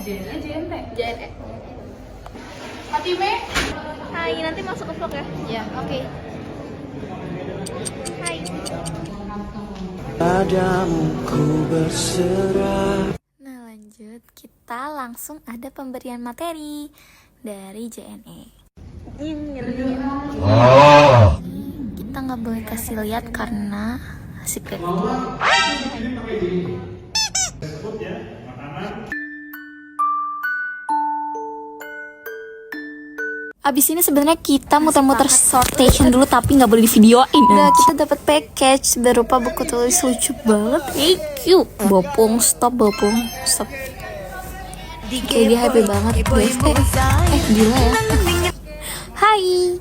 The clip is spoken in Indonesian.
JNE. JNE. Fatime. Hai, nanti masuk ke vlog ya? Ya, oke. Hai. Padamu ku berserah. Nah lanjut, kita langsung ada pemberian materi dari JNE. Kita nggak boleh kasih lihat karena secret. Abis ini sebenarnya kita muter-muter sortation dulu tapi nggak boleh di videoin. Nah, kita dapat package berupa buku tulis lucu banget. Thank you. Bopong stop. Oke, dia happy banget guys. Gila ya. Hai.